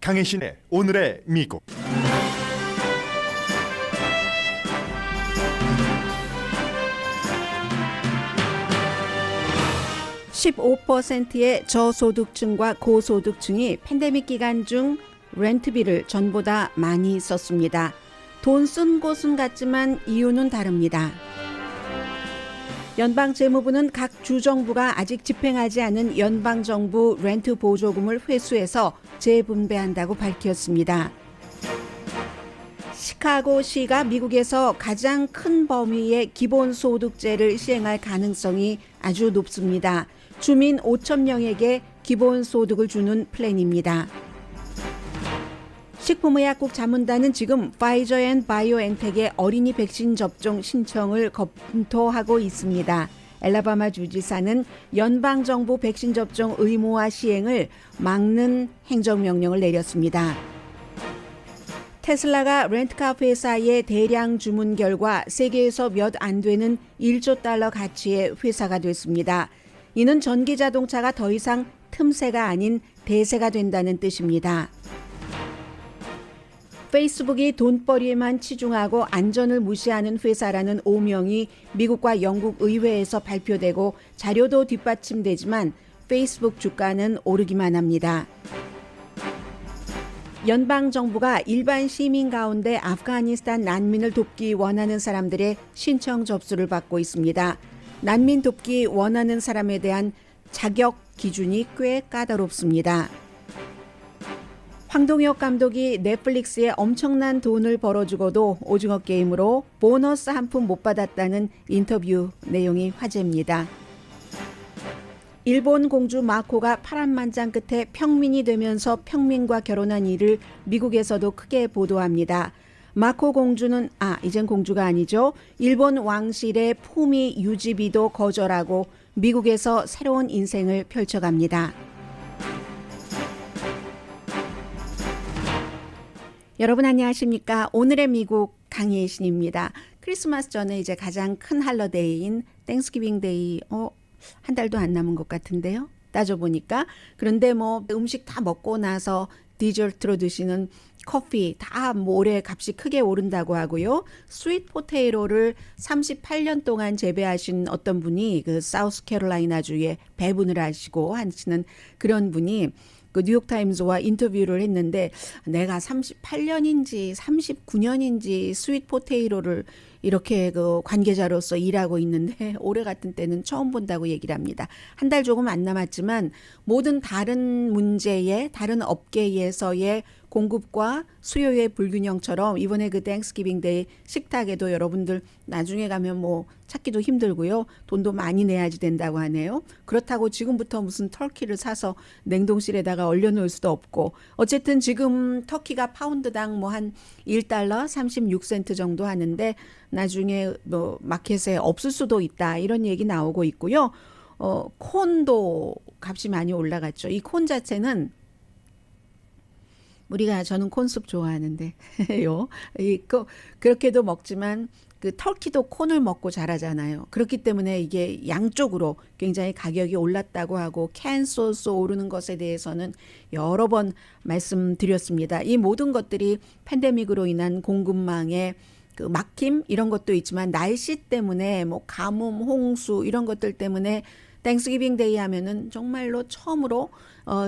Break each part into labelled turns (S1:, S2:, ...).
S1: 강혜신의 오늘의 미국.
S2: 15%의 저소득층과 고소득층이 팬데믹 기간 중 렌트비를 전보다 많이 썼습니다. 돈 쓴 곳은 같지만 이유는 다릅니다. 연방재무부는 각 주정부가 아직 집행하지 않은 연방정부 렌트 보조금을 회수해서 재분배한다고 밝혔습니다. 시카고시가 미국에서 가장 큰 범위의 기본소득제를 시행할 가능성이 아주 높습니다. 주민 5천 명에게 기본소득을 주는 플랜입니다. 식품의약국 자문단은 지금 파이저 앤 바이오엔텍의 어린이 백신 접종 신청을 검토하고 있습니다. 엘라바마 주지사는 연방정부 백신 접종 의무화 시행을 막는 행정명령을 내렸습니다. 테슬라가 렌트카 회사의 대량 주문 결과 세계에서 몇 안 되는 1조 달러 가치의 회사가 됐습니다. 이는 전기 자동차가 더 이상 틈새가 아닌 대세가 된다는 뜻입니다. 페이스북이 돈벌이에만 치중하고 안전을 무시하는 회사라는 오명이 미국과 영국 의회에서 발표되고 자료도 뒷받침되지만 페이스북 주가는 오르기만 합니다. 연방정부가 일반 시민 가운데 아프가니스탄 난민을 돕기 원하는 사람들의 신청 접수를 받고 있습니다. 난민 돕기 원하는 사람에 대한 자격 기준이 꽤 까다롭습니다. 황동혁 감독이 넷플릭스에 엄청난 돈을 벌어주고도 오징어 게임으로 보너스 한 푼 못 받았다는 인터뷰 내용이 화제입니다. 일본 공주 마코가 파란만장 끝에 평민이 되면서 평민과 결혼한 일을 미국에서도 크게 보도합니다. 마코 공주는 이젠 공주가 아니죠. 일본 왕실의 품위 유지비도 거절하고 미국에서 새로운 인생을 펼쳐갑니다. 여러분 안녕하십니까? 오늘의 미국 강혜신입니다. 크리스마스 전에 이제 가장 큰 할러데이인 땡스기빙 데이 한 달도 안 남은 것 같은데요. 따져보니까. 그런데 뭐 음식 다 먹고 나서 디저트로 드시는 커피 다 올해 값이 크게 오른다고 하고요. 스윗 포테이로를 38년 동안 재배하신 어떤 분이 그 사우스캐롤라이나주에 배분을 하시고 하시는 그런 분이 그 뉴욕타임즈와 인터뷰를 했는데 내가 38년인지 39년인지 스윗 포테이로를 이렇게 그 관계자로서 일하고 있는데 올해 같은 때는 처음 본다고 얘기를 합니다. 한 달 조금 안 남았지만 모든 다른 문제에 다른 업계에서의 공급과 수요의 불균형처럼 이번에 그 땡스기빙 데이 식탁에도 여러분들 나중에 가면 뭐 찾기도 힘들고요. 돈도 많이 내야지 된다고 하네요. 그렇다고 지금부터 무슨 터키를 사서 냉동실에다가 얼려놓을 수도 없고 어쨌든 지금 터키가 파운드당 뭐 한 1달러 36센트 정도 하는데 나중에 뭐 마켓에 없을 수도 있다 이런 얘기 나오고 있고요. 콘도 값이 많이 올라갔죠. 이 콘 자체는 저는 콘숲 좋아하는데 그렇게도 먹지만 그 터키도 콘을 먹고 자라잖아요. 그렇기 때문에 이게 양쪽으로 굉장히 가격이 올랐다고 하고 캔 소스 오르는 것에 대해서는 여러 번 말씀드렸습니다. 이 모든 것들이 팬데믹으로 인한 공급망의 그 막힘 이런 것도 있지만 날씨 때문에 뭐 가뭄, 홍수 이런 것들 때문에 땡스기빙 데이 하면은 정말로 처음으로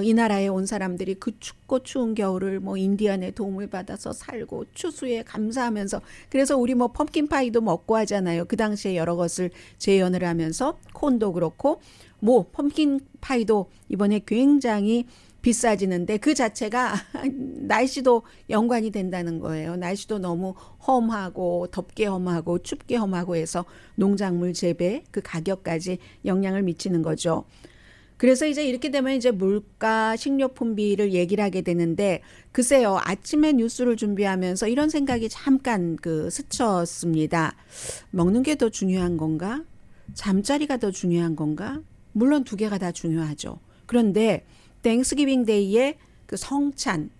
S2: 이 나라에 온 사람들이 그 춥고 추운 겨울을 뭐 인디안의 도움을 받아서 살고 추수에 감사하면서 그래서 우리 뭐 펌킨 파이도 먹고 하잖아요. 그 당시에 여러 것을 재현을 하면서 콘도 그렇고 뭐 펌킨 파이도 이번에 굉장히 비싸지는데 그 자체가 날씨도 연관이 된다는 거예요. 날씨도 너무 험하고 덥게 험하고 춥게 험하고 해서 농작물 재배 그 가격까지 영향을 미치는 거죠. 그래서 이제 이렇게 되면 이제 물가, 식료품비를 얘기를 하게 되는데 글쎄요. 아침에 뉴스를 준비하면서 이런 생각이 잠깐 스쳤습니다. 먹는 게 더 중요한 건가? 잠자리가 더 중요한 건가? 물론 두 개가 다 중요하죠. 그런데 땡스기빙 데이에 그 성찬,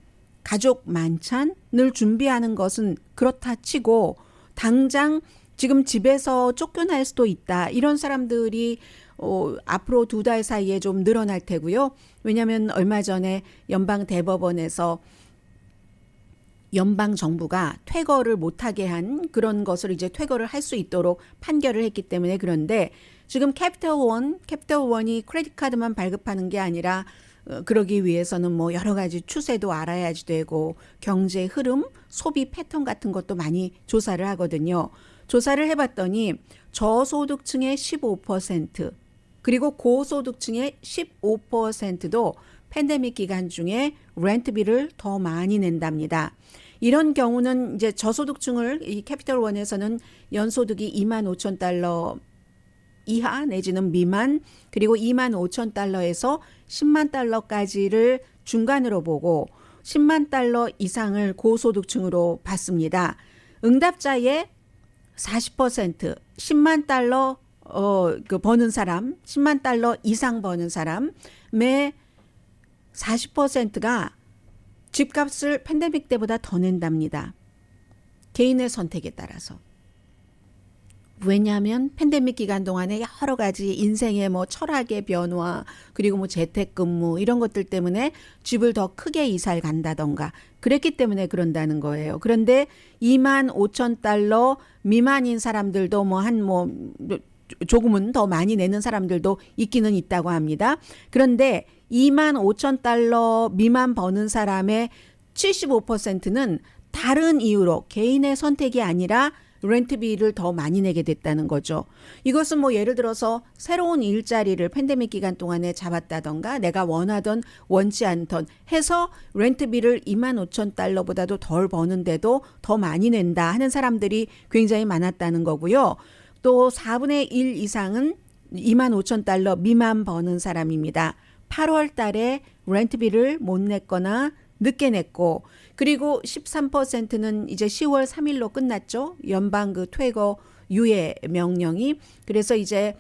S2: 가족 만찬을 준비하는 것은 그렇다 치고 당장 지금 집에서 쫓겨날 수도 있다. 이런 사람들이 앞으로 2달 사이에 좀 늘어날 테고요. 왜냐하면 얼마 전에 연방 대법원에서 연방 정부가 퇴거를 못하게 한 그런 것을 이제 퇴거를 할 수 있도록 판결을 했기 때문에. 그런데 지금 캐피털원이 크레딧 카드만 발급하는 게 아니라 그러기 위해서는 뭐 여러 가지 추세도 알아야지 되고 경제 흐름, 소비 패턴 같은 것도 많이 조사를 하거든요. 조사를 해봤더니 저소득층의 15% 그리고 고소득층의 15%도 팬데믹 기간 중에 렌트비를 더 많이 낸답니다. 이런 경우는 이제 저소득층을 이 캐피털원에서는 연소득이 25,000달러 이하 내지는 미만 그리고 25,000달러에서 10만 달러까지를 중간으로 보고 10만 달러 이상을 고소득층으로 받습니다. 응답자의 40% 10만 달러 버는 사람, 10만 달러 이상 버는 사람의 40%가 집값을 팬데믹 때보다 더 낸답니다. 개인의 선택에 따라서. 왜냐하면 팬데믹 기간 동안에 여러 가지 인생의 뭐 철학의 변화 그리고 뭐 재택근무 이런 것들 때문에 집을 더 크게 이사를 간다던가 그랬기 때문에 그런다는 거예요. 그런데 25,000달러 미만인 사람들도 조금은 더 많이 내는 사람들도 있기는 있다고 합니다. 그런데 25,000달러 미만 버는 사람의 75%는 다른 이유로 개인의 선택이 아니라 렌트비를 더 많이 내게 됐다는 거죠. 이것은 뭐 예를 들어서 새로운 일자리를 팬데믹 기간 동안에 잡았다던가 내가 원하던 원치 않던 해서 렌트비를 25,000달러보다도 덜 버는데도 더 많이 낸다 하는 사람들이 굉장히 많았다는 거고요. 또 4분의 1 이상은 25,000달러 미만 버는 사람입니다. 8월 달에 렌트비를 못 냈거나 늦게 냈고 그리고 13%는 이제 10월 3일로 끝났죠. 연방 그 퇴거 유예 명령이. 그래서 이제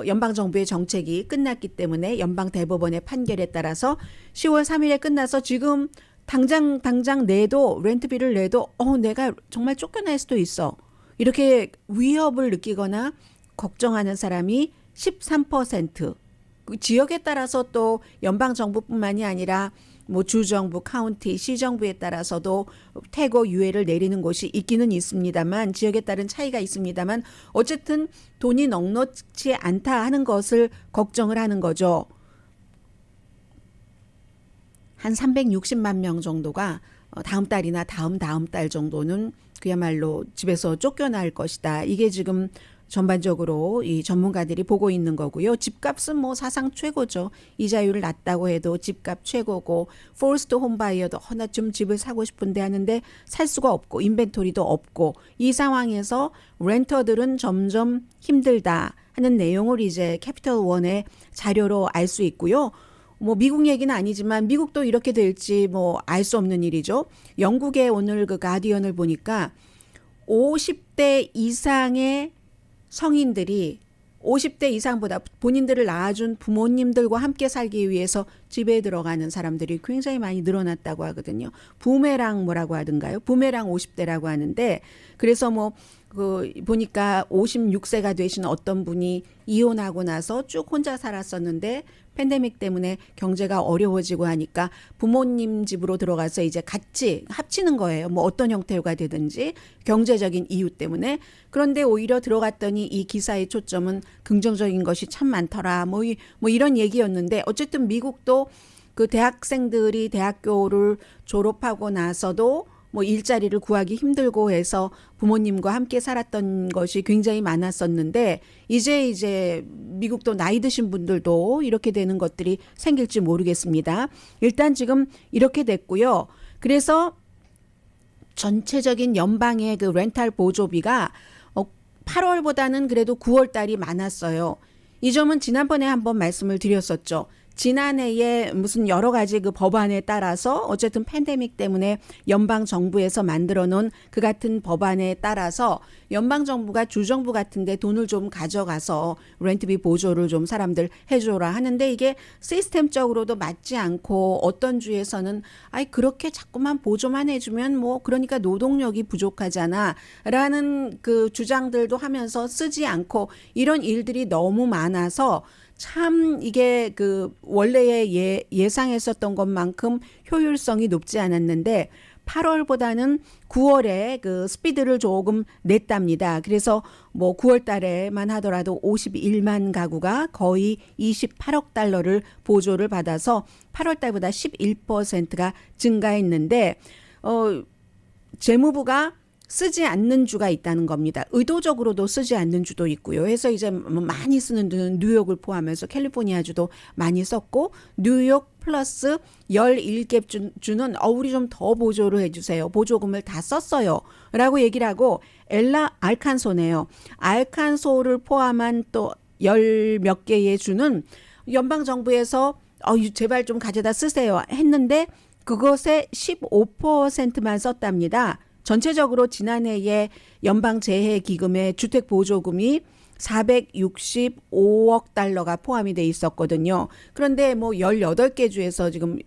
S2: 연방 정부의 정책이 끝났기 때문에 연방 대법원의 판결에 따라서 10월 3일에 끝나서 지금 당장 내도 렌트비를 내도 내가 정말 쫓겨날 수도 있어. 이렇게 위협을 느끼거나 걱정하는 사람이 13%. 그 지역에 따라서 또 연방 정부뿐만이 아니라 뭐 주정부, 카운티, 시정부에 따라서도 퇴거 유예를 내리는 곳이 있기는 있습니다만 지역에 따른 차이가 있습니다만 어쨌든 돈이 넉넉지 않다 하는 것을 걱정을 하는 거죠. 한 360만 명 정도가 다음 달이나 다음 달 정도는 그야말로 집에서 쫓겨날 것이다. 이게 지금 전반적으로 이 전문가들이 보고 있는 거고요. 집값은 뭐 사상 최고죠. 이자율을 낮다고 해도 집값 최고고 포스트 홈바이어도 나 좀 집을 사고 싶은데 하는데 살 수가 없고 인벤토리도 없고 이 상황에서 렌터들은 점점 힘들다 하는 내용을 이제 캐피털원의 자료로 알 수 있고요. 뭐 미국 얘기는 아니지만 미국도 이렇게 될지 뭐 알 수 없는 일이죠. 영국의 오늘 그 가디언을 보니까 50대 이상의 성인들이 50대 이상보다 본인들을 낳아준 부모님들과 함께 살기 위해서 집에 들어가는 사람들이 굉장히 많이 늘어났다고 하거든요. 부메랑 뭐라고 하던가요? 부메랑 50대라고 하는데 그래서 뭐 보니까 56세가 되신 어떤 분이 이혼하고 나서 쭉 혼자 살았었는데 팬데믹 때문에 경제가 어려워지고 하니까 부모님 집으로 들어가서 이제 같이 합치는 거예요. 뭐 어떤 형태가 되든지 경제적인 이유 때문에. 그런데 오히려 들어갔더니 이 기사의 초점은 긍정적인 것이 참 많더라. 뭐 이런 얘기였는데 어쨌든 미국도 그 대학생들이 대학교를 졸업하고 나서도 뭐 일자리를 구하기 힘들고 해서 부모님과 함께 살았던 것이 굉장히 많았었는데 이제 미국도 나이 드신 분들도 이렇게 되는 것들이 생길지 모르겠습니다. 일단 지금 이렇게 됐고요. 그래서 전체적인 연방의 그 렌탈 보조비가 8월보다는 그래도 9월 달이 많았어요. 이 점은 지난번에 한번 말씀을 드렸었죠. 지난해에 무슨 여러 가지 그 법안에 따라서 어쨌든 팬데믹 때문에 연방 정부에서 만들어 놓은 그 같은 법안에 따라서 연방 정부가 주정부 같은데 돈을 좀 가져가서 렌트비 보조를 좀 사람들 해줘라 하는데 이게 시스템적으로도 맞지 않고 어떤 주에서는 그렇게 자꾸만 보조만 해주면 뭐 그러니까 노동력이 부족하잖아라는 그 주장들도 하면서 쓰지 않고 이런 일들이 너무 많아서 참 이게 그 원래의 예상했었던 것만큼 효율성이 높지 않았는데 8월보다는 9월에 그 스피드를 조금 냈답니다. 그래서 뭐 9월 달에만 하더라도 51만 가구가 거의 28억 달러를 보조를 받아서 8월 달보다 11%가 증가했는데 재무부가 쓰지 않는 주가 있다는 겁니다. 의도적으로도 쓰지 않는 주도 있고요. 해서 이제 많이 쓰는 주는 뉴욕을 포함해서 캘리포니아주도 많이 썼고 뉴욕 플러스 11개 주는 우리 좀 더 보조를 해주세요. 보조금을 다 썼어요. 라고 얘기를 하고 알칸소네요. 알칸소를 포함한 또 10몇 개의 주는 연방정부에서 제발 좀 가져다 쓰세요 했는데 그것의 15%만 썼답니다. 전체적으로 지난해에 연방재해기금의 주택보조금이 465억 달러가 포함이 돼 있었거든요. 그런데 뭐 18개 주에서 지금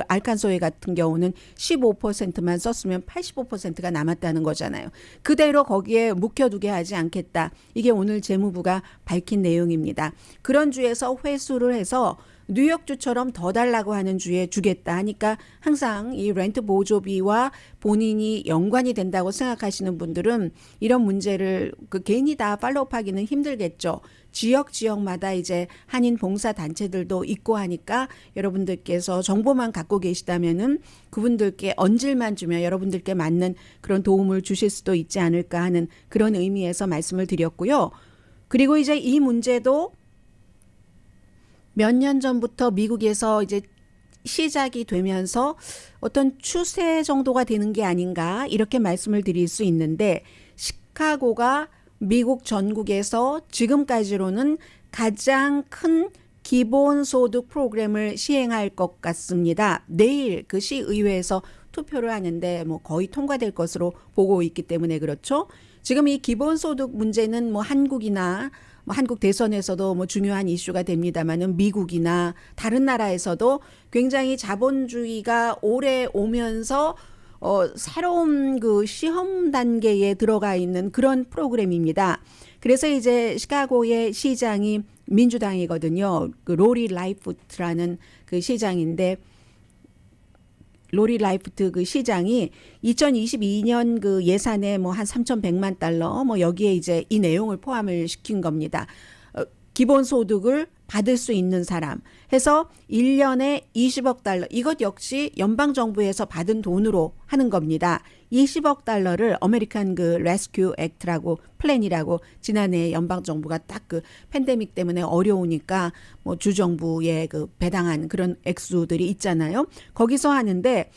S2: 알칸소에 같은 경우는 15%만 썼으면 85%가 남았다는 거잖아요. 그대로 거기에 묵혀두게 하지 않겠다. 이게 오늘 재무부가 밝힌 내용입니다. 그런 주에서 회수를 해서 뉴욕주처럼 더 달라고 하는 주에 주겠다 하니까 항상 이 렌트 보조비와 본인이 연관이 된다고 생각하시는 분들은 이런 문제를 괜히 다 팔로우하기는 힘들겠죠. 지역마다 이제 한인 봉사 단체들도 있고 하니까 여러분들께서 정보만 갖고 계시다면은 그분들께 언질만 주면 여러분들께 맞는 그런 도움을 주실 수도 있지 않을까 하는 그런 의미에서 말씀을 드렸고요. 그리고 이제 이 문제도 몇 년 전부터 미국에서 이제 시작이 되면서 어떤 추세 정도가 되는 게 아닌가 이렇게 말씀을 드릴 수 있는데 시카고가 미국 전국에서 지금까지로는 가장 큰 기본소득 프로그램을 시행할 것 같습니다. 내일 그 시의회에서 투표를 하는데 뭐 거의 통과될 것으로 보고 있기 때문에 그렇죠. 지금 이 기본소득 문제는 뭐 한국이나 한국 대선에서도 뭐 중요한 이슈가 됩니다만은 미국이나 다른 나라에서도 굉장히 자본주의가 오래 오면서 새로운 그 시험 단계에 들어가 있는 그런 프로그램입니다. 그래서 이제 시카고의 시장이 민주당이거든요. 그 로리 라이프트라는 그 시장인데 로리 라이프트 그 시장이 2022년 그 예산에 뭐 한 3,100만 달러 뭐 여기에 이제 이 내용을 포함을 시킨 겁니다. 기본소득을 받을 수 있는 사람 해서 1년에 20억 달러 이것 역시 연방정부에서 받은 돈으로 하는 겁니다. 20억 달러를 아메리칸 그 레스큐 액트라고 플랜이라고 지난해 연방정부가 딱 그 팬데믹 때문에 어려우니까 뭐 주정부에 그 배당한 그런 액수들이 있잖아요. 거기서 하는데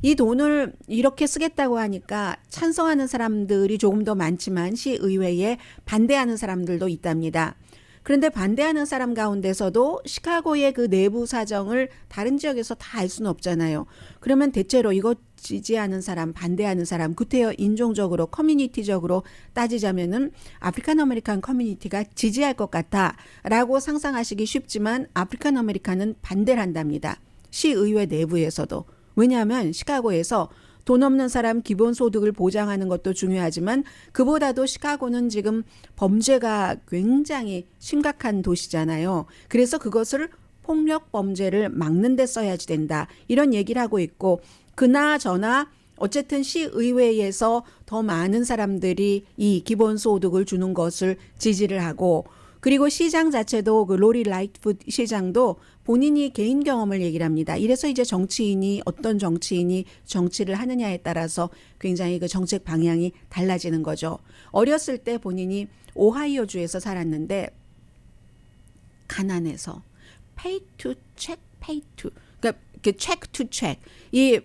S2: 이 돈을 이렇게 쓰겠다고 하니까 찬성하는 사람들이 조금 더 많지만 시의회에 반대하는 사람들도 있답니다. 그런데 반대하는 사람 가운데서도 시카고의 그 내부 사정을 다른 지역에서 다 알 수는 없잖아요. 그러면 대체로 이거 지지하는 사람, 반대하는 사람, 구태여 인종적으로, 커뮤니티적으로 따지자면은 아프리칸 아메리칸 커뮤니티가 지지할 것 같다라고 상상하시기 쉽지만 아프리칸 아메리칸은 반대를 한답니다. 시의회 내부에서도. 왜냐하면 시카고에서 돈 없는 사람 기본소득을 보장하는 것도 중요하지만 그보다도 시카고는 지금 범죄가 굉장히 심각한 도시잖아요. 그래서 그것을 폭력 범죄를 막는 데 써야지 된다. 이런 얘기를 하고 있고 그나저나 어쨌든 시의회에서 더 많은 사람들이 이 기본소득을 주는 것을 지지를 하고 그리고 시장 자체도 그 로리 라이트풋 시장도 본인이 개인 경험을 얘기를 합니다. 이래서 이제 어떤 정치인이 정치를 하느냐에 따라서 굉장히 그 정책 방향이 달라지는 거죠. 어렸을 때 본인이 오하이오주에서 살았는데 가난해서 pay to check, pay to 그러니까 check to check 이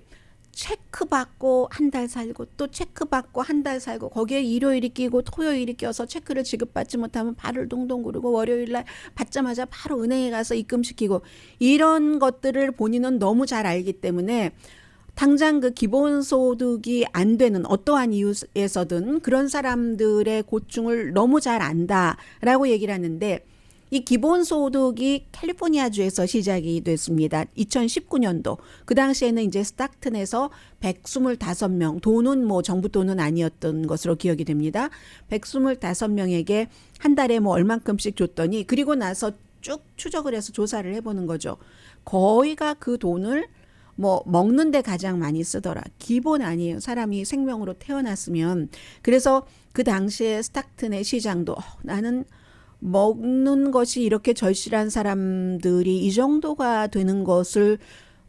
S2: 체크 받고 한 달 살고 또 체크 받고 한 달 살고 거기에 일요일이 끼고 토요일이 껴서 체크를 지급받지 못하면 발을 동동 구르고 월요일 날 받자마자 바로 은행에 가서 입금시키고 이런 것들을 본인은 너무 잘 알기 때문에 당장 그 기본소득이 안 되는 어떠한 이유에서든 그런 사람들의 고충을 너무 잘 안다라고 얘기를 하는데 이 기본소득이 캘리포니아주에서 시작이 됐습니다. 2019년도. 그 당시에는 이제 스타크튼에서 125명, 돈은 뭐 정부 돈은 아니었던 것으로 기억이 됩니다. 125명에게 한 달에 뭐 얼만큼씩 줬더니 그리고 나서 쭉 추적을 해서 조사를 해보는 거죠. 거의가 그 돈을 뭐 먹는 데 가장 많이 쓰더라. 기본 아니에요. 사람이 생명으로 태어났으면. 그래서 그 당시에 스탁튼의 시장도 나는 먹는 것이 이렇게 절실한 사람들이 이 정도가 되는 것을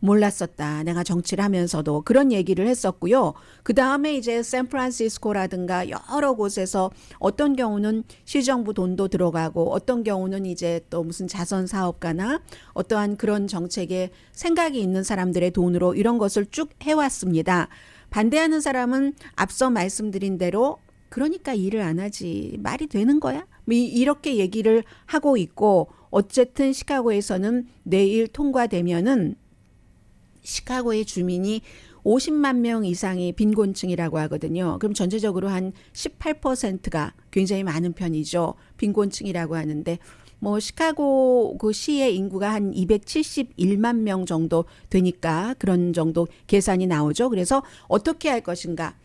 S2: 몰랐었다. 내가 정치를 하면서도 그런 얘기를 했었고요. 그 다음에 이제 샌프란시스코라든가 여러 곳에서 어떤 경우는 시정부 돈도 들어가고 어떤 경우는 이제 또 무슨 자선 사업가나 어떠한 그런 정책에 생각이 있는 사람들의 돈으로 이런 것을 쭉 해왔습니다. 반대하는 사람은 앞서 말씀드린 대로 그러니까 일을 안 하지. 말이 되는 거야? 이렇게 얘기를 하고 있고 어쨌든 시카고에서는 내일 통과되면은 시카고의 주민이 50만 명 이상이 빈곤층이라고 하거든요. 그럼 전체적으로 한 18%가 굉장히 많은 편이죠. 빈곤층이라고 하는데 뭐 시카고 그 시의 인구가 한 271만 명 정도 되니까 그런 정도 계산이 나오죠. 그래서 어떻게 할 것인가?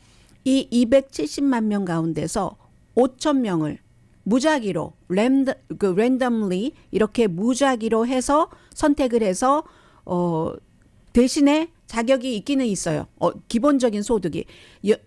S2: 이 270만 명 가운데서 5천 명을 무작위로 랜덤리 이렇게 무작위로 해서 선택을 해서 대신에 자격이 있기는 있어요. 기본적인 소득이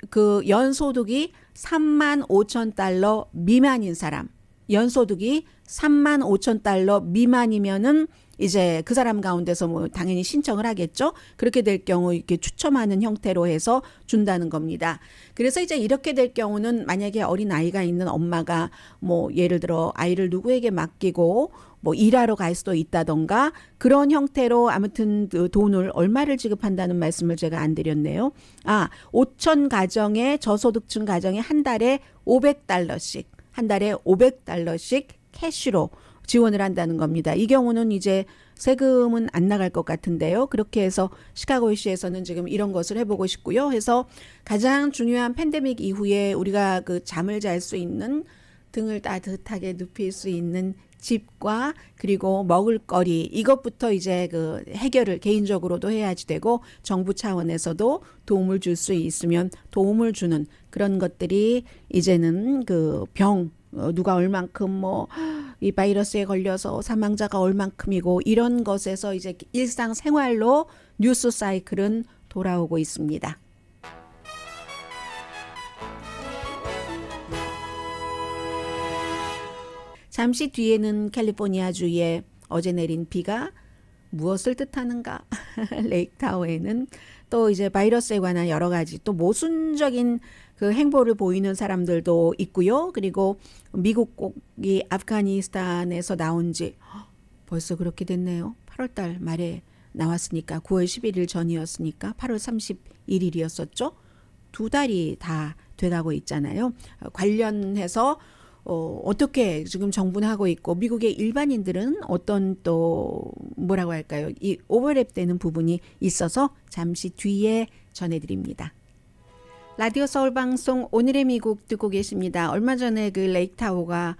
S2: 그 연소득이 3만 5천 달러 미만인 사람, 연소득이 3만 5천 달러 미만이면은 이제 그 사람 가운데서 뭐 당연히 신청을 하겠죠. 그렇게 될 경우 이렇게 추첨하는 형태로 해서 준다는 겁니다. 그래서 이제 이렇게 될 경우는 만약에 어린 아이가 있는 엄마가 뭐 예를 들어 아이를 누구에게 맡기고 뭐 일하러 갈 수도 있다던가 그런 형태로 아무튼 그 돈을 얼마를 지급한다는 말씀을 제가 안 드렸네요. 5천 가정의 저소득층 가정에 한 달에 500달러씩 캐시로 지원을 한다는 겁니다. 이 경우는 이제 세금은 안 나갈 것 같은데요. 그렇게 해서 시카고시에서는 지금 이런 것을 해보고 싶고요. 해서 가장 중요한 팬데믹 이후에 우리가 그 잠을 잘 수 있는 등을 따뜻하게 눕힐 수 있는 집과 그리고 먹을거리 이것부터 이제 그 해결을 개인적으로도 해야지 되고 정부 차원에서도 도움을 줄 수 있으면 도움을 주는 그런 것들이 이제는 그 병 누가 얼만큼 뭐 이 바이러스에 걸려서 사망자가 얼만큼이고 이런 것에서 이제 일상생활로 뉴스 사이클은 돌아오고 있습니다. 잠시 뒤에는 캘리포니아주에 어제 내린 비가 무엇을 뜻하는가? 레이크타워에는 또 이제 바이러스에 관한 여러 가지 또 모순적인 그 행보를 보이는 사람들도 있고요. 그리고 미국이 아프가니스탄에서 나온 지 벌써 그렇게 됐네요. 8월 달 말에 나왔으니까 9월 11일 전이었으니까 8월 31일이었었죠. 2달이 다 돼가고 있잖아요. 관련해서 어떻게 지금 정부는 하고 있고 미국의 일반인들은 어떤 또 뭐라고 할까요? 이 오버랩되는 부분이 있어서 잠시 뒤에 전해드립니다. 라디오 서울 방송 오늘의 미국 듣고 계십니다. 얼마 전에 그 레이크타워가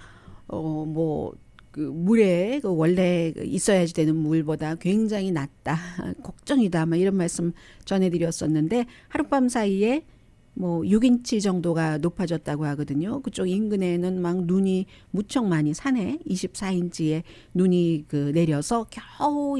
S2: 그 물에 그 원래 있어야지 되는 물보다 굉장히 낮다. 걱정이다. 막 이런 말씀 전해드렸었는데 하룻밤 사이에 뭐 6인치 정도가 높아졌다고 하거든요. 그쪽 인근에는 막 눈이 무척 많이 산에 24인치의 눈이 그 내려서 겨우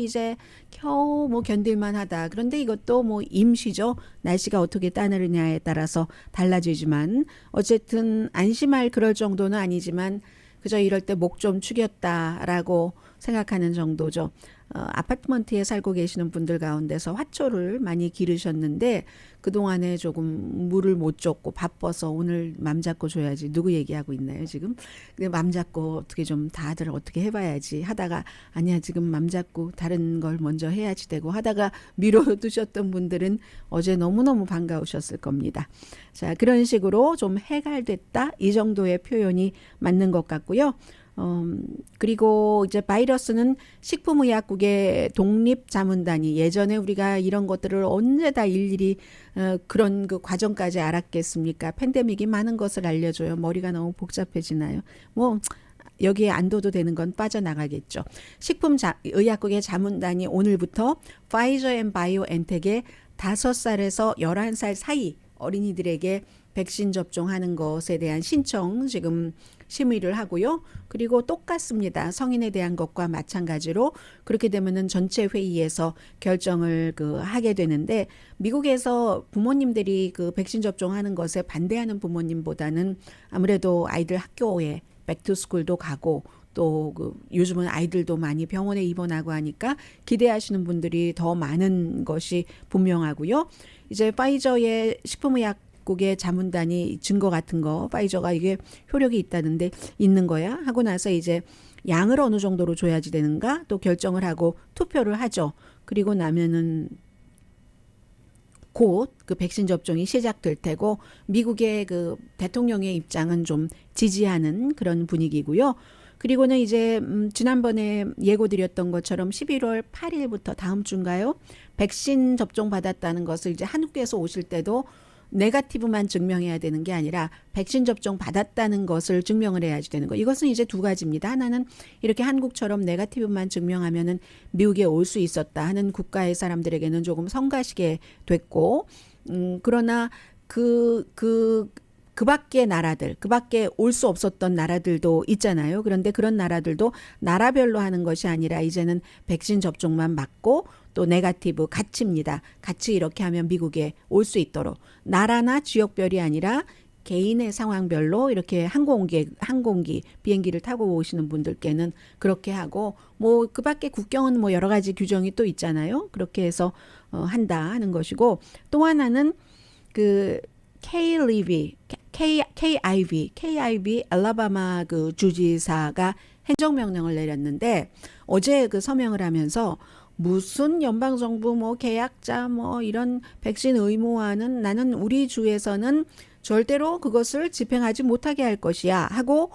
S2: 뭐 견딜만 하다. 그런데 이것도 뭐 임시죠. 날씨가 어떻게 따르느냐에 따라서 달라지지만 어쨌든 안심할 그럴 정도는 아니지만 그저 이럴 때 목 좀 축였다라고 생각하는 정도죠. 아파트먼트에 살고 계시는 분들 가운데서 화초를 많이 기르셨는데 그동안에 조금 물을 못 줬고 바빠서 오늘 맘 잡고 줘야지. 누구 얘기하고 있나요 지금? 근데 맘 잡고 어떻게 좀 다들 어떻게 해봐야지 하다가 아니야 지금 맘 잡고 다른 걸 먼저 해야지 되고 하다가 미뤄두셨던 분들은 어제 너무너무 반가우셨을 겁니다. 자, 그런 식으로 좀 해갈됐다 이 정도의 표현이 맞는 것 같고요. 그리고 이제 바이러스는 식품의약국의 독립자문단이 예전에 우리가 이런 것들을 언제 다 일일이 그런 그 과정까지 알았겠습니까? 팬데믹이 많은 것을 알려줘요. 머리가 너무 복잡해지나요? 뭐 여기에 안 둬도 되는 건 빠져나가겠죠. 식품의약국의 자문단이 오늘부터 파이저 앤 바이오엔텍의 5살에서 11살 사이 어린이들에게 백신 접종하는 것에 대한 신청 지금 심의를 하고요. 그리고 똑같습니다. 성인에 대한 것과 마찬가지로 그렇게 되면은 전체 회의에서 결정을 하게 되는데, 미국에서 부모님들이 백신 접종하는 것에 반대하는 부모님보다는 아무래도 아이들 학교에 백투스쿨도 가고 또 요즘은 아이들도 많이 병원에 입원하고 하니까 기대하시는 분들이 더 많은 것이 분명하고요. 이제 파이저의 식품의약국의 자문단이 증거 같은 거, 파이저가 이게 효력이 있다는데 있는 거야 하고 나서 이제 양을 어느 정도로 줘야지 되는가 또 결정을 하고 투표를 하죠. 그리고 나면은 곧 백신 접종이 시작될 테고, 미국의 대통령의 입장은 좀 지지하는 그런 분위기고요. 그리고는 이제 지난번에 예고드렸던 것처럼 11월 8일부터 다음 주인가요? 백신 접종 받았다는 것을 이제 한국에서 오실 때도 네거티브만 증명해야 되는 게 아니라 백신 접종 받았다는 것을 증명을 해야지 되는 거. 이것은 이제 두 가지입니다. 하나는 이렇게 한국처럼 네거티브만 증명하면은 미국에 올 수 있었다 하는 국가의 사람들에게는 조금 성가시게 됐고, 그러나 그 밖의 나라들, 그 밖에 올 수 없었던 나라들도 있잖아요. 그런데 그런 나라들도 나라별로 하는 것이 아니라 이제는 백신 접종만 맞고 또 네거티브 같이입니다. 같이 이렇게 하면 미국에 올 수 있도록, 나라나 지역별이 아니라 개인의 상황별로 이렇게 항공기 비행기를 타고 오시는 분들께는 그렇게 하고, 뭐 그 밖에 국경은 뭐 여러 가지 규정이 또 있잖아요. 그렇게 해서 한다 하는 것이고, 또 하나는 KIV 알라바마 주지사가 행정명령을 내렸는데, 어제 서명을 하면서 무슨 연방정부 뭐 계약자 뭐 이런 백신 의무화는 나는 우리 주에서는 절대로 그것을 집행하지 못하게 할 것이야 하고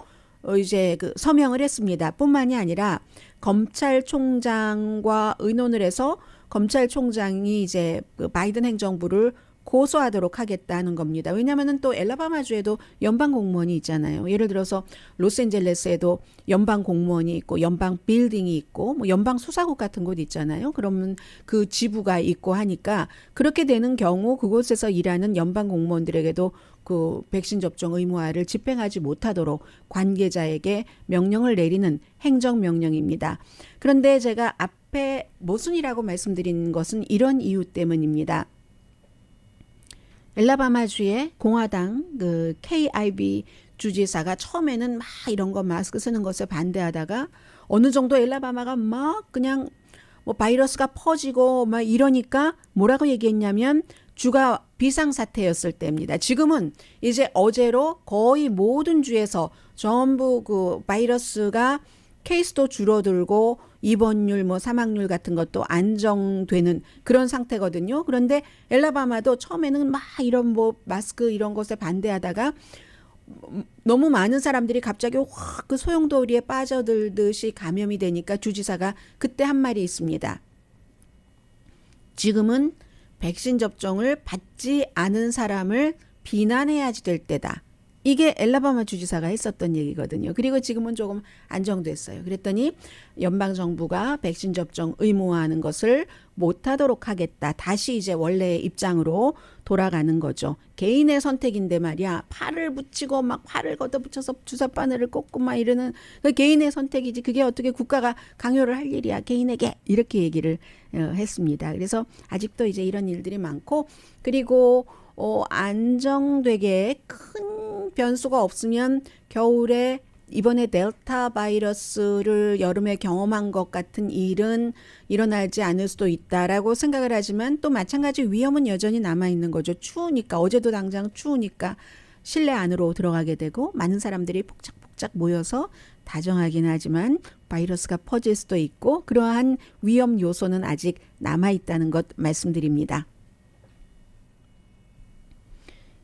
S2: 이제 서명을 했습니다. 뿐만이 아니라 검찰총장과 의논을 해서 검찰총장이 이제 바이든 행정부를 고소하도록 하겠다는 겁니다. 왜냐하면 또 엘라바마주에도 연방 공무원이 있잖아요. 예를 들어서 로스앤젤레스에도 연방 공무원이 있고 연방 빌딩이 있고 뭐 연방 수사국 같은 곳 있잖아요. 그러면 그 지부가 있고 하니까, 그렇게 되는 경우 그곳에서 일하는 연방 공무원들에게도 백신 접종 의무화를 집행하지 못하도록 관계자에게 명령을 내리는 행정명령입니다. 그런데 제가 앞에 모순이라고 말씀드린 것은 이런 이유 때문입니다. 엘라바마주의 공화당 KIV 주지사가 처음에는 막 이런 거 마스크 쓰는 것에 반대하다가 어느 정도 엘라바마가 막 그냥 뭐 바이러스가 퍼지고 막 이러니까 뭐라고 얘기했냐면 주가 비상사태였을 때입니다. 지금은 이제 어제로 거의 모든 주에서 전부 바이러스가 케이스도 줄어들고 입원율 뭐 사망률 같은 것도 안정되는 그런 상태거든요. 그런데 엘라바마도 처음에는 막 이런 뭐 마스크 이런 것에 반대하다가 너무 많은 사람들이 갑자기 확 소용돌이에 빠져들듯이 감염이 되니까 주지사가 그때 한 말이 있습니다. 지금은 백신 접종을 받지 않은 사람을 비난해야지 될 때다. 이게 엘라바마 주지사가 했었던 얘기거든요. 그리고 지금은 조금 안정됐어요. 그랬더니 연방정부가 백신 접종 의무화하는 것을 못하도록 하겠다. 다시 이제 원래의 입장으로 돌아가는 거죠. 개인의 선택인데 말이야. 팔을 붙이고 막 팔을 걷어붙여서 주사 바늘을 꽂고 막 이러는 개인의 선택이지. 그게 어떻게 국가가 강요를 할 일이야. 개인에게. 이렇게 얘기를 했습니다. 그래서 아직도 이제 이런 일들이 많고, 그리고 안정되게 큰 변수가 없으면 겨울에 이번에 델타 바이러스를 여름에 경험한 것 같은 일은 일어나지 않을 수도 있다라고 생각을 하지만, 또 마찬가지 위험은 여전히 남아있는 거죠. 추우니까, 어제도 당장 추우니까 실내 안으로 들어가게 되고 많은 사람들이 폭작폭작 모여서 다정하긴 하지만 바이러스가 퍼질 수도 있고, 그러한 위험 요소는 아직 남아있다는 것 말씀드립니다.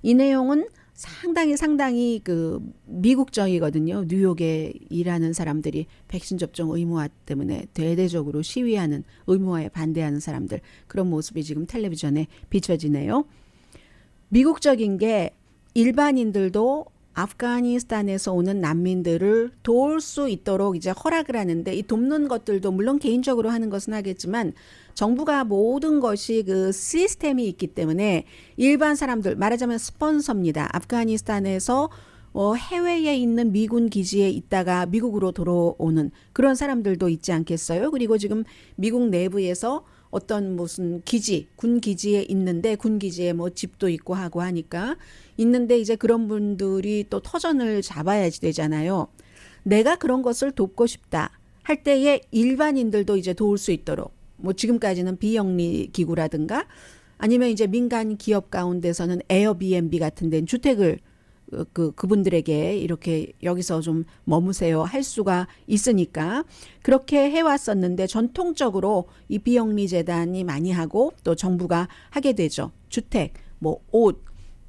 S2: 이 내용은 상당히 미국적이거든요. 뉴욕에 일하는 사람들이 백신 접종 의무화 때문에 대대적으로 시위하는, 의무화에 반대하는 사람들, 그런 모습이 지금 텔레비전에 비춰지네요. 미국적인 게 일반인들도 아프가니스탄에서 오는 난민들을 도울 수 있도록 이제 허락을 하는데, 이 돕는 것들도 물론 개인적으로 하는 것은 하겠지만 정부가 모든 것이 그 시스템이 있기 때문에 일반 사람들, 말하자면 스폰서입니다. 아프가니스탄에서 해외에 있는 미군 기지에 있다가 미국으로 돌아오는 그런 사람들도 있지 않겠어요? 그리고 지금 미국 내부에서 어떤 무슨 기지, 군 기지에 있는데, 군 기지에 뭐 집도 있고 하고 하니까 있는데, 이제 그런 분들이 또 터전을 잡아야지 되잖아요. 내가 그런 것을 돕고 싶다 할 때에 일반인들도 이제 도울 수 있도록, 뭐 지금까지는 비영리 기구라든가 아니면 이제 민간 기업 가운데서는 에어비앤비 같은 데는 주택을 그분들에게 이렇게 여기서 좀 머무세요 할 수가 있으니까 그렇게 해왔었는데, 전통적으로 이 비영리 재단이 많이 하고 또 정부가 하게 되죠. 주택, 뭐 옷,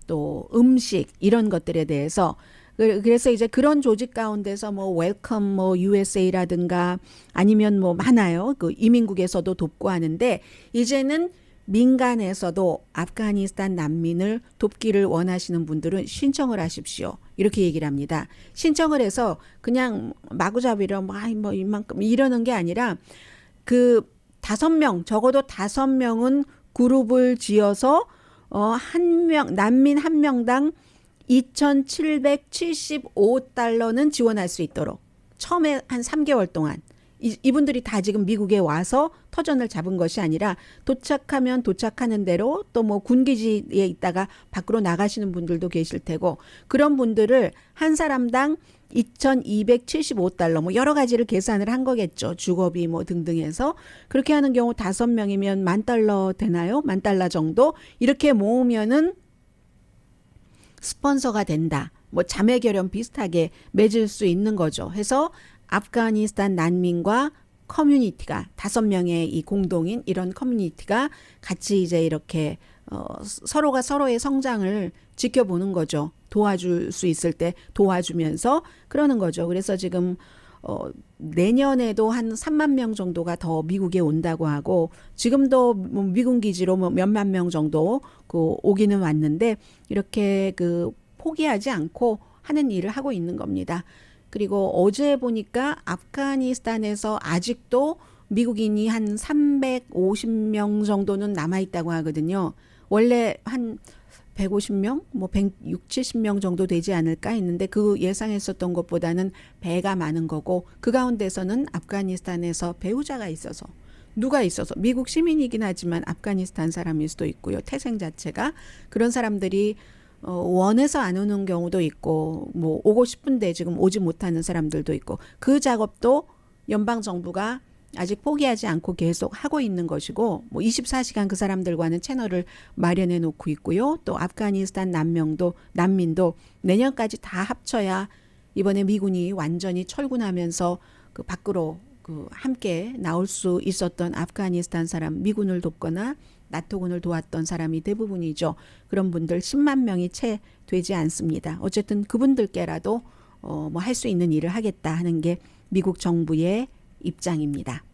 S2: 또 음식 이런 것들에 대해서. 그래서 이제 그런 조직 가운데서 뭐 웰컴 뭐 USA라든가 아니면 뭐 많아요. 그 이민국에서도 돕고 하는데, 이제는 민간에서도 아프가니스탄 난민을 돕기를 원하시는 분들은 신청을 하십시오. 이렇게 얘기를 합니다. 신청을 해서 그냥 마구잡이로 뭐 이만큼 이러는 게 아니라 그 5명, 적어도 5명은 그룹을 지어서 난민 한 명당 2,775달러는 지원할 수 있도록, 처음에 한 3개월 동안 이분들이 다 지금 미국에 와서 터전을 잡은 것이 아니라 도착하면 도착하는 대로 또 뭐 군기지에 있다가 밖으로 나가시는 분들도 계실 테고, 그런 분들을 한 사람당 2,275달러 뭐 여러 가지를 계산을 한 거겠죠. 주거비 뭐 등등 해서 그렇게 하는 경우 5명이면 $10,000 되나요? $10,000 정도 이렇게 모으면은 스폰서가 된다. 뭐 자매 결연 비슷하게 맺을 수 있는 거죠. 해서 아프가니스탄 난민과 커뮤니티가 5명의 이 공동인 이런 커뮤니티가 같이 이제 이렇게 서로가 서로의 성장을 지켜보는 거죠. 도와줄 수 있을 때 도와주면서 그러는 거죠. 그래서 지금 내년에도 한 3만 명 정도가 더 미국에 온다고 하고, 지금도 뭐 미군 기지로 뭐 몇만 명 정도 오기는 왔는데, 이렇게 포기하지 않고 하는 일을 하고 있는 겁니다. 그리고 어제 보니까 아프가니스탄에서 아직도 미국인이 한 350명 정도는 남아있다고 하거든요. 원래 한 150명, 뭐 160, 70명 정도 되지 않을까 했는데 그 예상했었던 것보다는 배가 많은 거고, 그 가운데서는 아프가니스탄에서 배우자가 있어서, 누가 있어서 미국 시민이긴 하지만 아프가니스탄 사람일 수도 있고요. 태생 자체가 그런 사람들이 원해서 안 오는 경우도 있고, 뭐 오고 싶은데 지금 오지 못하는 사람들도 있고, 그 작업도 연방 정부가 아직 포기하지 않고 계속 하고 있는 것이고, 뭐 24시간 그 사람들과는 채널을 마련해 놓고 있고요. 또 아프가니스탄 난민도 내년까지 다 합쳐야 이번에 미군이 완전히 철군하면서 그 밖으로 함께 나올 수 있었던 아프가니스탄 사람, 미군을 돕거나 나토군을 도왔던 사람이 대부분이죠. 그런 분들 10만 명이 채 되지 않습니다. 어쨌든 그분들께라도 뭐 할 수 있는 일을 하겠다 하는 게 미국 정부의 입장입니다.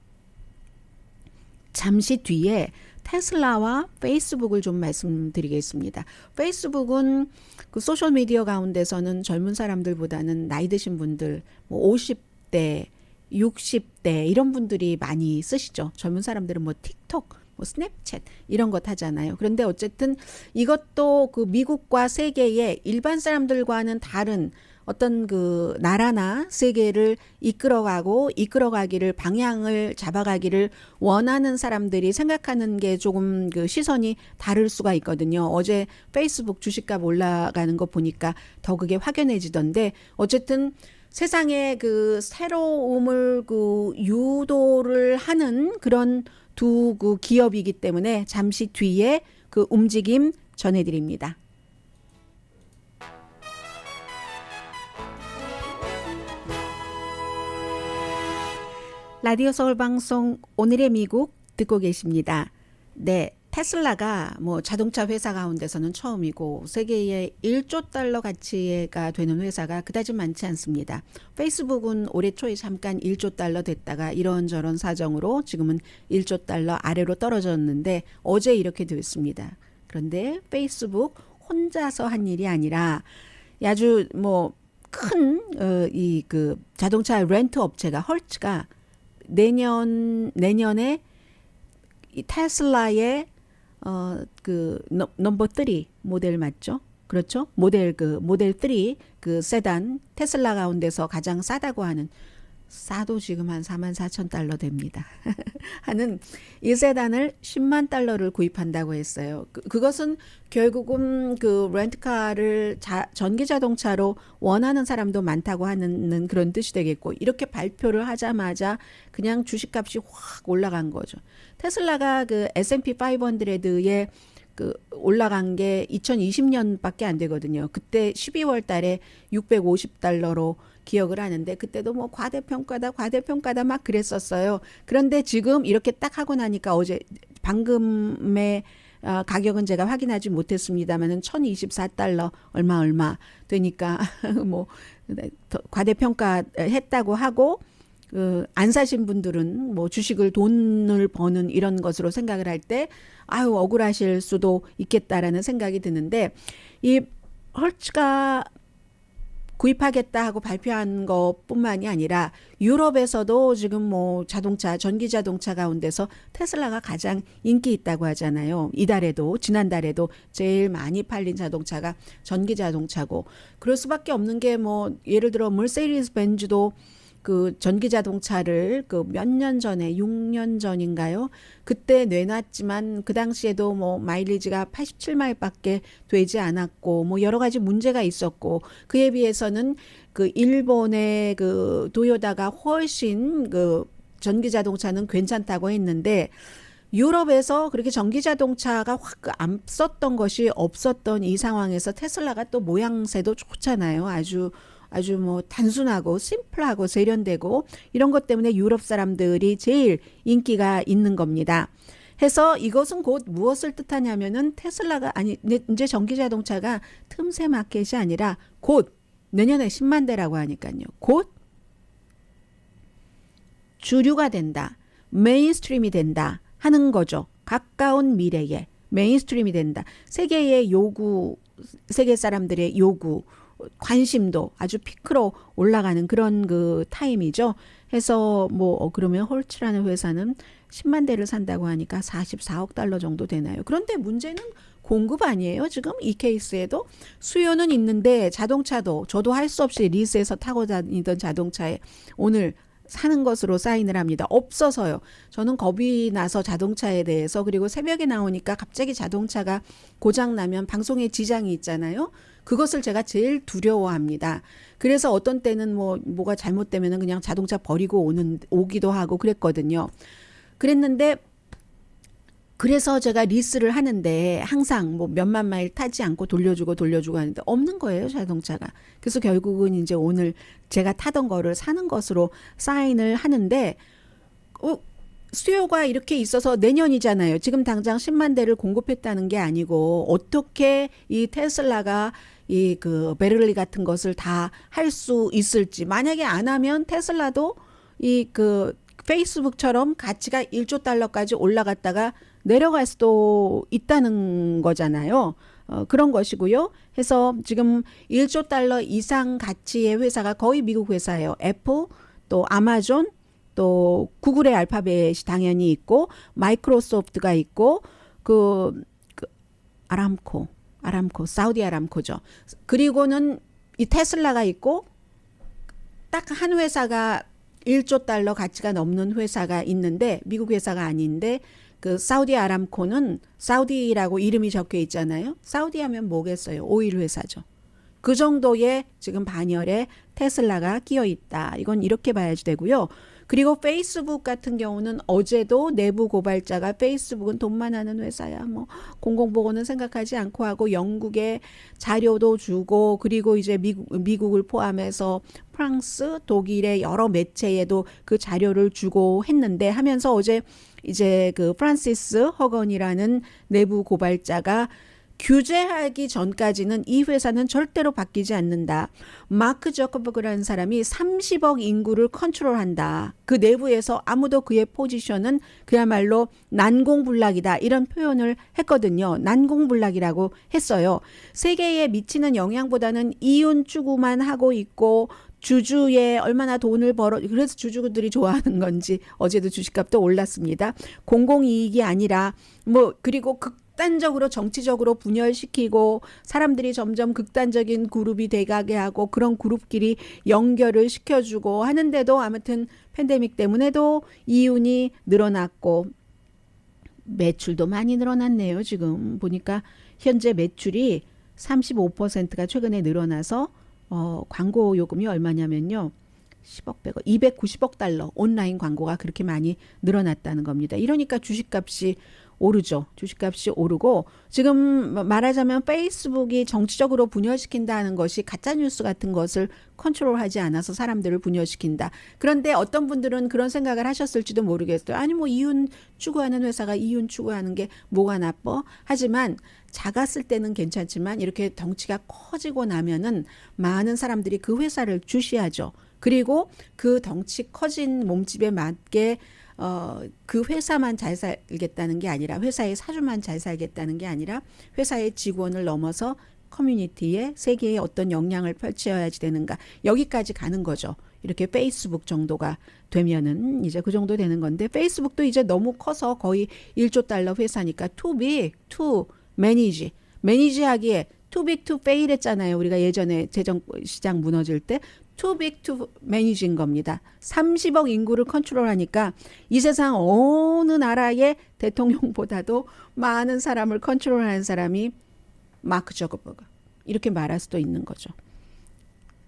S2: 잠시 뒤에 테슬라와 페이스북을 좀 말씀드리겠습니다. 페이스북은 그 소셜미디어 가운데서는 젊은 사람들보다는 나이 드신 분들, 뭐 50대, 60대 이런 분들이 많이 쓰시죠. 젊은 사람들은 뭐 틱톡, 뭐 스냅챗 이런 것 하잖아요. 그런데 어쨌든 이것도 그 미국과 세계의 일반 사람들과는 다른 어떤 그 나라나 세계를 이끌어가기를 방향을 잡아가기를 원하는 사람들이 생각하는 게 조금 그 시선이 다를 수가 있거든요. 어제 페이스북 주식값 올라가는 거 보니까 더 그게 확연해지던데, 어쨌든 세상에 그 새로움을 유도를 하는 그런 두 기업이기 때문에 잠시 뒤에 그 움직임 전해드립니다. 라디오 서울 방송 오늘의 미국 듣고 계십니다. 네, 테슬라가 뭐 자동차 회사 가운데서는 처음이고 세계의 1조 달러 가치가 되는 회사가 그다지 많지 않습니다. 페이스북은 올해 초에 잠깐 1조 달러 됐다가 이런저런 사정으로 지금은 1조 달러 아래로 떨어졌는데 어제 이렇게 됐습니다. 그런데 페이스북 혼자서 한 일이 아니라 아주 뭐 큰 이 그 자동차 렌트 업체가 헐츠가 내년에 이 테슬라의 그 넘버 3 모델 맞죠? 그렇죠? 모델 3 그 세단 테슬라 가운데서 가장 싸다고 하는 싸도 지금 한 44,000달러 됩니다. 하는 이 세단을 10만 달러를 구입한다고 했어요. 그것은 결국은 그 렌트카를 전기 자동차로 원하는 사람도 많다고 하는 그런 뜻이 되겠고 이렇게 발표를 하자마자 그냥 주식값이 확 올라간 거죠. 테슬라가 그 S&P 500에 그 올라간 게 2020년밖에 안 되거든요. 그때 12월 달에 650달러로 기억을 하는데 그때도 뭐 과대평가다 막 그랬었어요. 그런데 지금 이렇게 딱 하고 나니까 어제 방금의 가격은 제가 확인하지 못했습니다만은 1,024달러 얼마 되니까 뭐 과대평가했다고 하고 안 사신 분들은 뭐 주식을 돈을 버는 이런 것으로 생각을 할 때 아유 억울하실 수도 있겠다라는 생각이 드는데 이 헐츠가 구입하겠다 하고 발표한 것뿐만이 아니라 유럽에서도 지금 뭐 전기 자동차 가운데서 테슬라가 가장 인기 있다고 하잖아요. 지난달에도 제일 많이 팔린 자동차가 전기 자동차고 그럴 수밖에 없는 게 뭐 예를 들어 머세디스 벤츠도 그 전기 자동차를 그 몇 년 전에 6년 전인가요? 그때 내놨지만 그 당시에도 뭐 마일리지가 87마일밖에 되지 않았고 뭐 여러 가지 문제가 있었고 그에 비해서는 그 일본의 그 도요타가 훨씬 그 전기 자동차는 괜찮다고 했는데 유럽에서 그렇게 전기 자동차가 확 앞섰던 것이 없었던 이 상황에서 테슬라가 또 모양새도 좋잖아요. 아주 뭐 단순하고 심플하고 세련되고 이런 것 때문에 유럽 사람들이 제일 인기가 있는 겁니다. 해서 이것은 곧 무엇을 뜻하냐면은 테슬라가 이제 전기 자동차가 틈새 마켓이 아니라 곧 내년에 10만 대라고 하니까요. 곧 주류가 된다. 메인스트림이 된다 하는 거죠. 가까운 미래에 메인스트림이 된다. 세계 사람들의 요구 관심도 아주 피크로 올라가는 그런 그 타임이죠. 해서 뭐 그러면 헐츠라는 회사는 10만 대를 산다고 하니까 44억 달러 정도 되나요? 그런데 문제는 공급 아니에요. 지금 이 케이스에도 수요는 있는데 자동차도 저도 할 수 없이 리스해서 타고 다니던 자동차에 오늘 사는 것으로 사인을 합니다. 없어서요. 저는 겁이 나서 자동차에 대해서 그리고 새벽에 나오니까 갑자기 자동차가 고장 나면 방송에 지장이 있잖아요. 그것을 제가 제일 두려워합니다. 그래서 어떤 때는 뭐가 잘못되면 그냥 자동차 버리고 오기도 하고 그랬거든요. 그랬는데 그래서 제가 리스를 하는데 항상 뭐 몇만 마일 타지 않고 돌려주고 하는데 없는 거예요, 자동차가. 그래서 결국은 이제 오늘 제가 타던 거를 사는 것으로 사인을 하는데 수요가 이렇게 있어서 내년이잖아요. 지금 당장 10만 대를 공급했다는 게 아니고 어떻게 이 테슬라가 이 그 베를리 같은 것을 다 할 수 있을지 만약에 안 하면 테슬라도 이 그 페이스북처럼 가치가 1조 달러까지 올라갔다가 내려갈 수도 있다는 거잖아요. 그런 것이고요. 해서 지금 1조 달러 이상 가치의 회사가 거의 미국 회사예요. 애플, 또 아마존, 또 구글의 알파벳이 당연히 있고 마이크로소프트가 있고 그 아람코, 사우디 아람코죠. 그리고는 이 테슬라가 있고 딱 한 회사가 1조 달러 가치가 넘는 회사가 있는데 미국 회사가 아닌데 그 사우디 아람코는 사우디라고 이름이 적혀 있잖아요. 사우디 하면 뭐겠어요? 오일 회사죠. 그 정도의 지금 반열에 테슬라가 끼어 있다. 이건 이렇게 봐야지 되고요. 그리고 페이스북 같은 경우는 어제도 내부 고발자가 페이스북은 돈만 하는 회사야. 뭐 공공보고는 생각하지 않고 하고 영국에 자료도 주고 그리고 이제 미국을 포함해서 프랑스, 독일의 여러 매체에도 그 자료를 주고 했는데 하면서 어제 이제 그 프란시스 허건이라는 내부 고발자가 규제하기 전까지는 이 회사는 절대로 바뀌지 않는다. 마크 저커버그라는 사람이 30억 인구를 컨트롤한다. 그 내부에서 아무도 그의 포지션은 그야말로 난공불락이다. 이런 표현을 했거든요. 난공불락이라고 했어요. 세계에 미치는 영향보다는 이윤 추구만 하고 있고 주주에 얼마나 돈을 벌어, 그래서 주주들이 좋아하는 건지 어제도 주식값도 올랐습니다. 공공이익이 아니라 그리고 극단적으로 정치적으로 분열시키고 사람들이 점점 극단적인 그룹이 돼가게 하고 그런 그룹끼리 연결을 시켜주고 하는데도 아무튼 팬데믹 때문에도 이윤이 늘어났고 매출도 많이 늘어났네요. 지금 보니까 현재 매출이 35%가 최근에 늘어나서 광고 요금이 얼마냐면요. 10억 100억 290억 달러 온라인 광고가 그렇게 많이 늘어났다는 겁니다. 이러니까 주식값이 오르죠. 주식값이 오르고 지금 말하자면 페이스북이 정치적으로 분열시킨다는 것이 가짜뉴스 같은 것을 컨트롤하지 않아서 사람들을 분열시킨다. 그런데 어떤 분들은 그런 생각을 하셨을지도 모르겠어요. 아니 이윤 추구하는 회사가 이윤 추구하는 게 뭐가 나빠? 하지만 작았을 때는 괜찮지만 이렇게 덩치가 커지고 나면은 많은 사람들이 그 회사를 주시하죠. 그리고 그 덩치 커진 몸집에 맞게 그 회사만 잘 살겠다는 게 아니라 회사의 사주만 잘 살겠다는 게 아니라 회사의 직원을 넘어서 커뮤니티에 세계에 어떤 영향을 펼쳐야지 되는가 여기까지 가는 거죠. 이렇게 페이스북 정도가 되면은 이제 그 정도 되는 건데 페이스북도 이제 너무 커서 거의 1조 달러 회사니까 too big to manage 매니지하기에 too big to fail 했잖아요. 우리가 예전에 재정 시장 무너질 때 too big to manage인 겁니다. 30억 인구를 컨트롤하니까 이 세상 어느 나라의 대통령보다도 많은 사람을 컨트롤하는 사람이 마크 저커버그 이렇게 말할 수도 있는 거죠.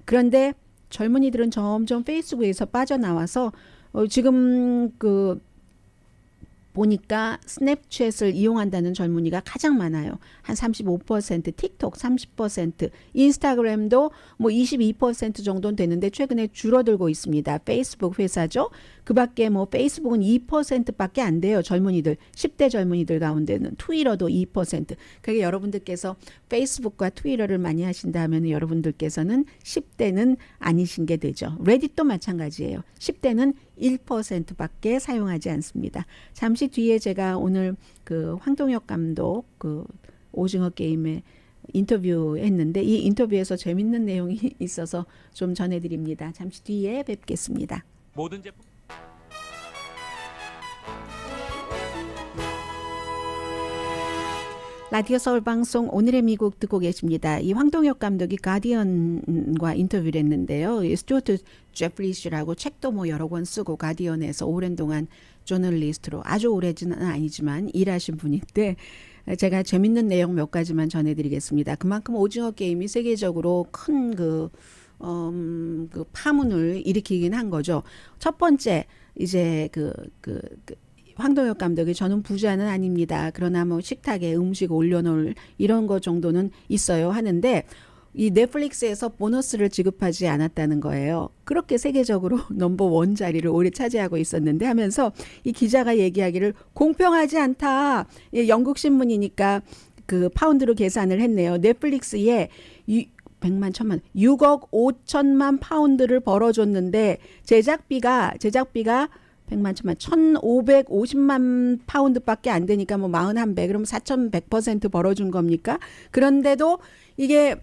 S2: 그런데 젊은이들은 점점 페이스북에서 빠져나와서 지금 보니까 스냅챗을 이용한다는 젊은이가 가장 많아요. 한 35%, 틱톡 30%, 인스타그램도 22% 정도는 되는데 최근에 줄어들고 있습니다. 페이스북 회사죠. 그 밖에 페이스북은 2%밖에 안 돼요. 젊은이들, 10대 젊은이들 가운데는 트위터도 2%. 그러니까 여러분들께서 페이스북과 트위터를 많이 하신다 하면 여러분들께서는 10대는 아니신 게 되죠. 레딧도 마찬가지예요. 10대는 1%밖에 사용하지 않습니다. 잠시 뒤에 제가 오늘 황동혁 감독 오징어 게임에 인터뷰했는데 이 인터뷰에서 재밌는 내용이 있어서 좀 전해드립니다. 잠시 뒤에 뵙겠습니다.
S3: 모든 제품
S2: 라디오 서울 방송 오늘의 미국 듣고 계십니다. 이 황동혁 감독이 가디언과 인터뷰를 했는데요. 스튜어트 제프리스라고 책도 여러 권 쓰고 가디언에서 오랜 동안 저널리스트로 아주 오래는 아니지만 일하신 분인데 제가 재밌는 내용 몇 가지만 전해드리겠습니다. 그만큼 오징어 게임이 세계적으로 큰 파문을 일으키긴 한 거죠. 첫 번째 이제 황동혁 감독이 저는 부자는 아닙니다. 그러나 식탁에 음식 올려놓을 이런 거 정도는 있어요 하는데 이 넷플릭스에서 보너스를 지급하지 않았다는 거예요. 그렇게 세계적으로 넘버 1 자리를 오래 차지하고 있었는데 하면서 이 기자가 얘기하기를 공평하지 않다. 영국 신문이니까 파운드로 계산을 했네요. 넷플릭스에 100만, 1000만, 6억 5천만 파운드를 벌어줬는데 제작비가 100만, 1000만, 1550만 파운드밖에 안 되니까 41배, 그럼 4100% 벌어준 겁니까? 그런데도 이게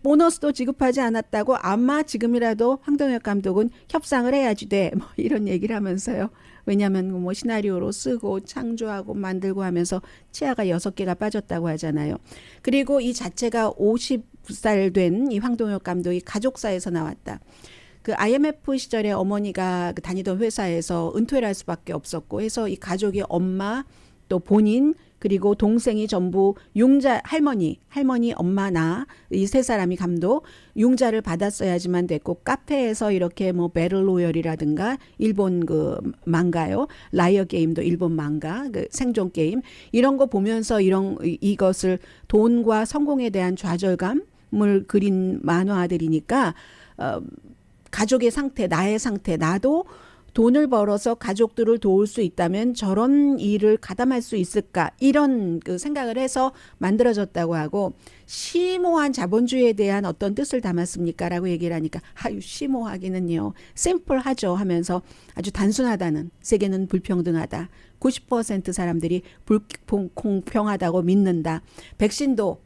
S2: 보너스도 지급하지 않았다고 아마 지금이라도 황동혁 감독은 협상을 해야지 돼. 이런 얘기를 하면서요. 왜냐하면 시나리오로 쓰고 창조하고 만들고 하면서 치아가 6개가 빠졌다고 하잖아요. 그리고 이 자체가 50살 된 이 황동혁 감독이 가족사에서 나왔다. IMF 시절에 어머니가 다니던 회사에서 은퇴를 할 수밖에 없었고 해서 이 가족이 엄마 또 본인 그리고 동생이 전부 융자 할머니 엄마 나 이 세 사람이 감독 융자를 받았어야지만 됐고 카페에서 이렇게 배틀 로열이라든가 일본 망가요 라이어 게임도 일본 망가 생존 게임 이런 거 보면서 이것을 돈과 성공에 대한 좌절감을 그린 만화들이니까 가족의 상태, 나의 상태, 나도 돈을 벌어서 가족들을 도울 수 있다면 저런 일을 가담할 수 있을까 이런 그 생각을 해서 만들어졌다고 하고 심오한 자본주의에 대한 어떤 뜻을 담았습니까? 라고 얘기를 하니까 아유 심오하기는요. 심플하죠 하면서 아주 단순하다는 세계는 불평등하다. 90% 사람들이 불공평하다고 믿는다. 백신도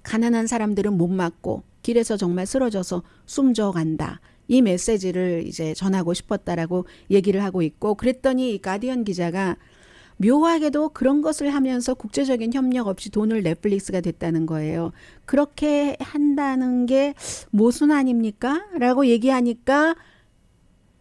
S2: 가난한 사람들은 못 맞고 길에서 정말 쓰러져서 숨져간다. 이 메시지를 이제 전하고 싶었다라고 얘기를 하고 있고 그랬더니 이 가디언 기자가 묘하게도 그런 것을 하면서 국제적인 협력 없이 돈을 넷플릭스가 됐다는 거예요. 그렇게 한다는 게 모순 아닙니까? 라고 얘기하니까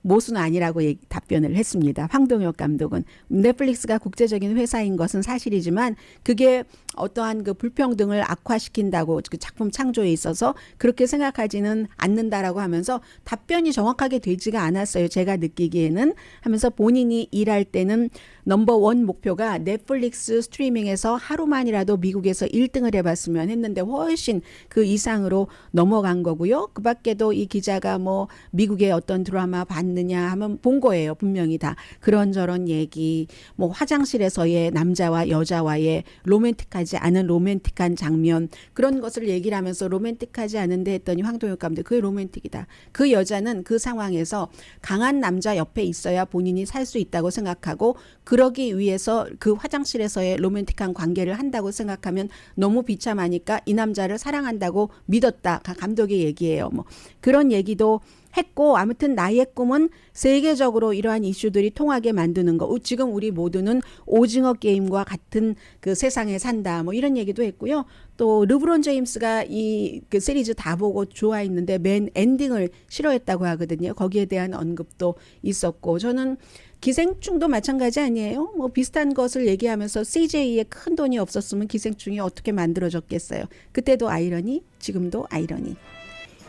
S2: 모순 아니라고 답변을 했습니다. 황동혁 감독은 넷플릭스가 국제적인 회사인 것은 사실이지만 그게 어떠한 그 불평등을 악화시킨다고 그 작품 창조에 있어서 그렇게 생각하지는 않는다라고 하면서 답변이 정확하게 되지가 않았어요. 제가 느끼기에는 하면서 본인이 일할 때는 넘버원 목표가 넷플릭스 스트리밍에서 하루만이라도 미국에서 1등을 해봤으면 했는데 훨씬 그 이상으로 넘어간 거고요. 그 밖에도 이 기자가 뭐 미국의 어떤 드라마 봤느냐 하면 본 거예요. 분명히 다 그런저런 얘기 뭐 화장실에서의 남자와 여자와의 로맨틱하지 않은 로맨틱한 장면 그런 것을 얘기를 하면서 로맨틱하지 않은데 했더니 황동혁 감독 그게 로맨틱이다. 그 여자는 그 상황에서 강한 남자 옆에 있어야 본인이 살 수 있다고 생각하고 그러기 위해서 그 화장실에서의 로맨틱한 관계를 한다고 생각하면 너무 비참하니까 이 남자를 사랑한다고 믿었다. 감독의 얘기예요. 뭐 그런 얘기도 했고 아무튼 나의 꿈은 세계적으로 이러한 이슈들이 통하게 만드는 거. 지금 우리 모두는 오징어 게임과 같은 그 세상에 산다. 뭐 이런 얘기도 했고요. 또 르브론 제임스가 이 그 시리즈 다 보고 좋아했는데 맨 엔딩을 싫어했다고 하거든요. 거기에 대한 언급도 있었고 저는 기생충도 마찬가지 아니에요? 뭐 비슷한 것을 얘기하면서 CJ에 큰 돈이 없었으면 기생충이 어떻게 만들어졌겠어요. 그때도 아이러니, 지금도 아이러니.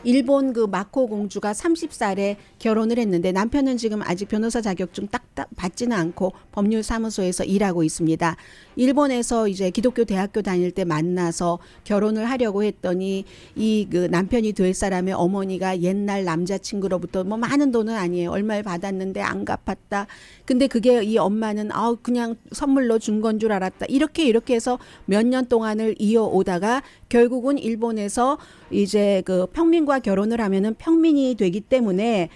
S2: 일본 그 마코 공주가 30살에 결혼을 했는데 남편은 지금 아직 변호사 자격증 딱 받지는 않고 법률사무소에서 일하고 있습니다. 일본에서 이제 기독교 대학교 다닐 때 만나서 결혼을 하려고 했더니 이 그 남편이 될 사람의 어머니가 옛날 남자친구로부터 뭐 많은 돈은 아니에요. 얼마를 받았는데 안 갚았다. 근데 그게 이 엄마는 그냥 선물로 준 건 줄 알았다. 이렇게 해서 몇 년 동안을 이어오다가 결국은 일본에서 이제 그 평민과 결혼을 하면은 평민이 되기 때문에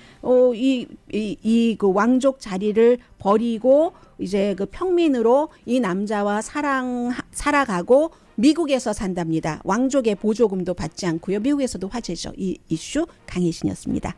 S2: 이 그 왕족 자리를 버리고 이제 그 평민으로 이 남자와 살아가고 미국에서 산답니다. 왕족의 보조금도 받지 않고요. 미국에서도 화제죠. 이 이슈 강혜신이었습니다.